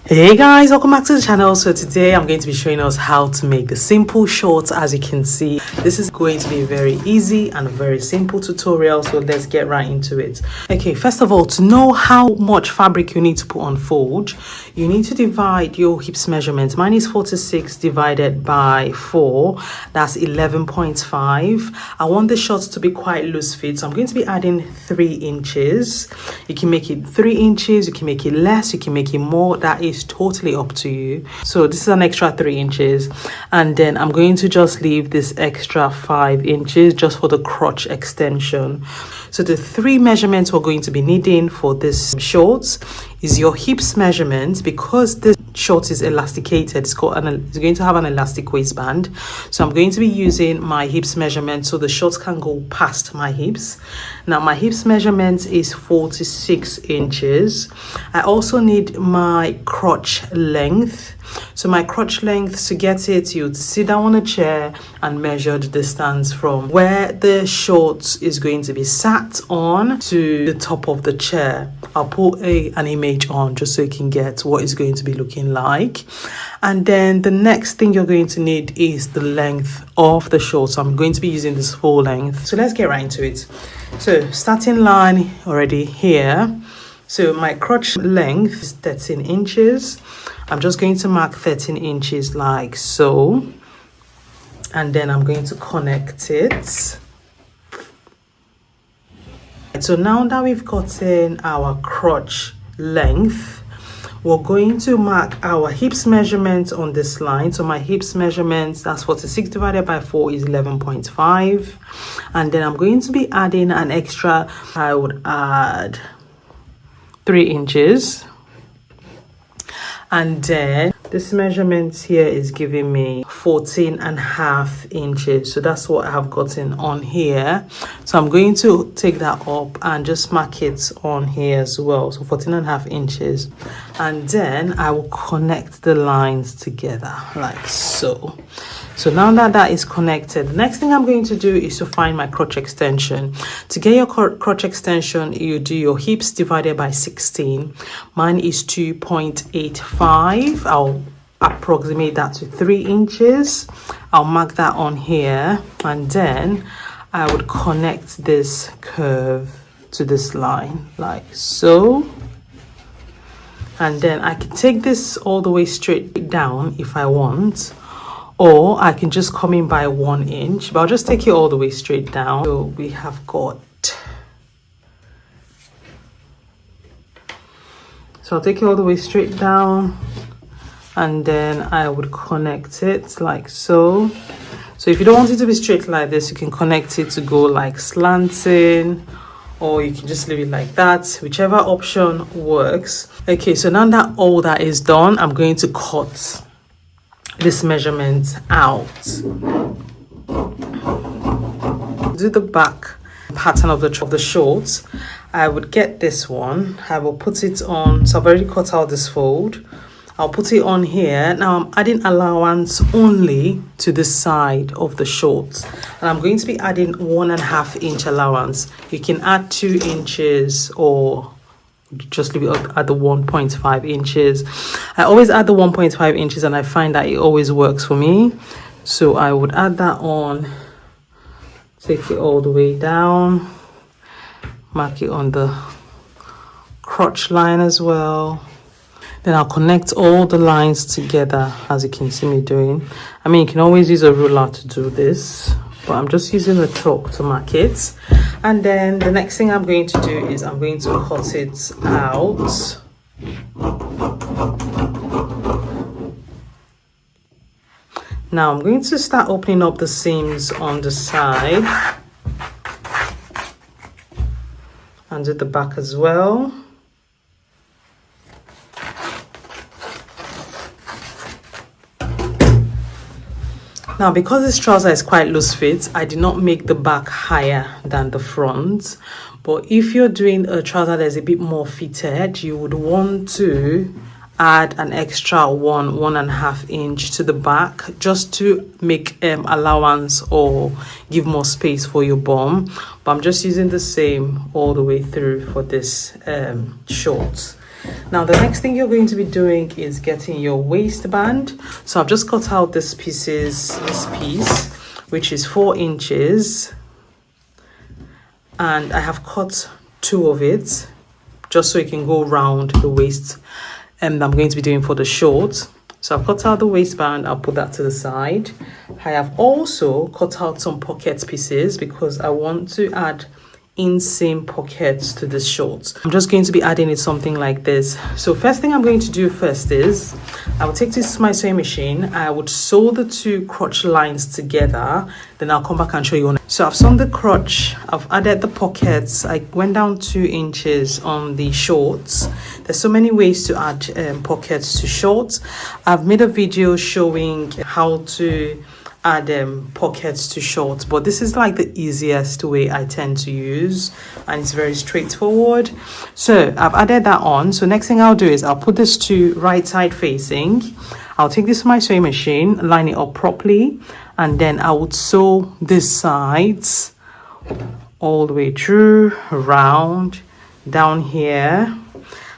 Hey guys, welcome back to the channel. So today I'm going to be showing us how to make a simple shorts. As you can see, this is going to be a very easy and very simple tutorial, so let's get right into it. Okay, first of all, to know how much fabric you need to put on fold, you need to divide your hips measurement. Mine is 46 divided by 4, that's 11.5. I want the shorts to be quite loose fit, so I'm going to be adding 3 inches. You can make it 3 inches, you can make it less, you can make it more. That is totally up to you. So this is an extra 3 inches, and then I'm going to just leave this extra 5 inches just for the crotch extension. So the 3 measurements we're going to be needing for this shorts is your hips measurement. Because this short is elasticated, it's going to have an elastic waistband, so I'm going to be using my hips measurement so the shorts can go past my hips. Now my hips measurement is 46 inches. I also need my crotch length. So my crotch length, to get it, you'd sit down on a chair and measure the distance from where the shorts is going to be sat on to the top of the chair. I'll put an image on just so you can get what it's going to be looking like. And then the next thing you're going to need is the length of the shorts. So I'm going to be using this full length. So let's get right into it. So starting line already here. So my crotch length is 13 inches. I'm just going to mark 13 inches like so. And then I'm going to connect it. So now that we've gotten our crotch length, we're going to mark our hips measurement on this line. So my hips measurement, that's 46 divided by 4 is 11.5. And then I'm going to be adding an extra, I would add 3 inches. And then this measurement here is giving me 14.5 inches. So that's what I have gotten on here. So I'm going to take that up and just mark it on here as well. So 14.5 inches. And then I will connect the lines together like so. So now that that is connected, the next thing I'm going to do is to find my crotch extension. To get your crotch extension, you do your hips divided by 16. Mine is 2.85. I'll approximate that to 3 inches. I'll mark that on here, and then I would connect this curve to this line like so. And then I can take this all the way straight down if I want, or I can just come in by 1 inch, but I'll just take it all the way straight down. So we have got, so I'll take it all the way straight down, and then I would connect it like so. So if you don't want it to be straight like this, you can connect it to go like slanting, or you can just leave it like that, whichever option works. Okay, so now that all that is done, I'm going to cut this measurement out. Do the back pattern of the shorts. I would get this one, I will put it on. So I've already cut out this fold. I'll put it on here. Now I'm adding allowance only to the side of the shorts, and I'm going to be adding 1.5 inch allowance. You can add 2 inches or just leave it at the 1.5 inches. I always add the 1.5 inches, and I find that it always works for me. So I would add that on, take it all the way down, mark it on the crotch line as well. Then I'll connect all the lines together, as you can see me doing. I mean, you can always use a ruler to do this, but I'm just using the chalk to mark it. And then the next thing I'm going to do is I'm going to cut it out. Now I'm going to start opening up the seams on the side and at the back as well. Now, because this trouser is quite loose fit, I did not make the back higher than the front. But if you're doing a trouser that's a bit more fitted, you would want to add an extra 1.5 inch to the back, just to make allowance or give more space for your bum. But I'm just using the same all the way through for this short. Now the next thing you're going to be doing is getting your waistband. So I've just cut out this piece, which is 4 inches, and I have cut 2 of it just so it can go around the waist, and I'm going to be doing for the short. So I've cut out the waistband, I'll put that to the side. I have also cut out some pocket pieces because I want to add inseam pockets to this short. I'm just going to be adding it something like this. So first thing I'm going to do first is I will take this to my sewing machine. I would sew the 2 crotch lines together, then I'll come back and show you. So I've sewn the crotch, I've added the pockets. I went down 2 inches on the shorts. There's so many ways to add pockets to shorts. I've made a video showing how to add pockets to shorts, but this is like the easiest way I tend to use, and it's very straightforward. So I've added that on. So next thing I'll do is I'll put this to right side facing. I'll take this to my sewing machine, line it up properly, and then I would sew this sides all the way through, around, down here.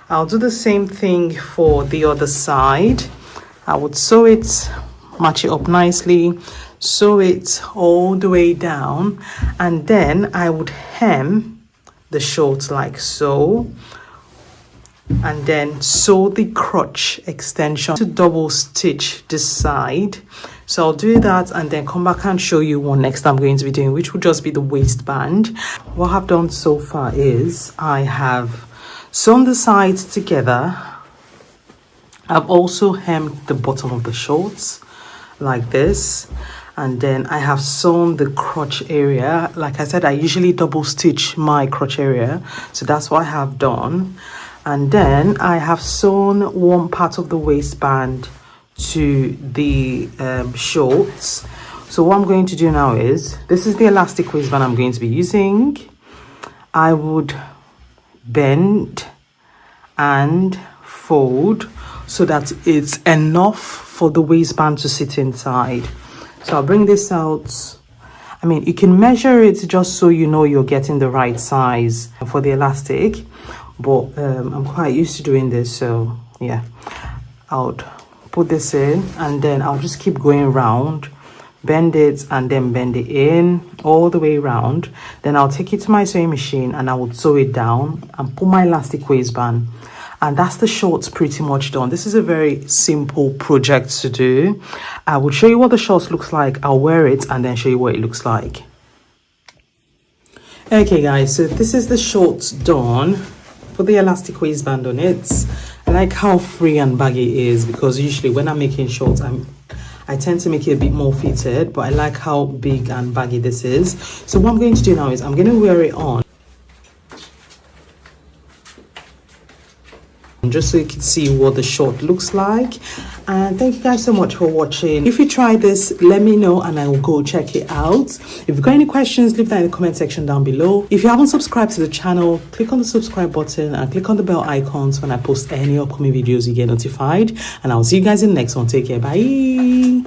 I'll do the same thing for the other side. I would sew it, match it up nicely, sew it all the way down, and then I would hem the shorts like so, and then sew the crotch extension to double stitch this side. So I'll do that and then come back and show you what next I'm going to be doing, which will just be the waistband. What I've done so far is I have sewn the sides together. I've also hemmed the bottom of the shorts like this, and then I have sewn the crotch area. Like I said, I usually double stitch my crotch area, so that's what I have done. And then I have sewn one part of the waistband to the shorts. So what I'm going to do now is, this is the elastic waistband I'm going to be using. I would bend and fold so that it's enough for the waistband to sit inside. So I'll bring this out. I mean, you can measure it just so you know you're getting the right size for the elastic, but I'm quite used to doing this, so yeah. I'll put this in and then I'll just keep going around, bend it and then bend it in all the way around. Then I'll take it to my sewing machine and I would sew it down and put my elastic waistband. And that's the shorts pretty much done. This is a very simple project to do. I will show you what the shorts looks like. I'll wear it and then show you what it looks like. Okay guys, so this is the shorts done. Put the elastic waistband on it. I like how free and baggy it is, because usually when I'm making shorts, I tend to make it a bit more fitted, but I like how big and baggy this is. So what I'm going to do now is I'm going to wear it on, just so you can see what the short looks like. And thank you guys so much for watching. If you try this, let me know and I will go check it out. If you've got any questions, leave that in the comment section down below. If you haven't subscribed to the channel, click on the subscribe button and click on the bell icons. When I post any upcoming videos, you get notified. And I'll see you guys in the next one. Take care. Bye.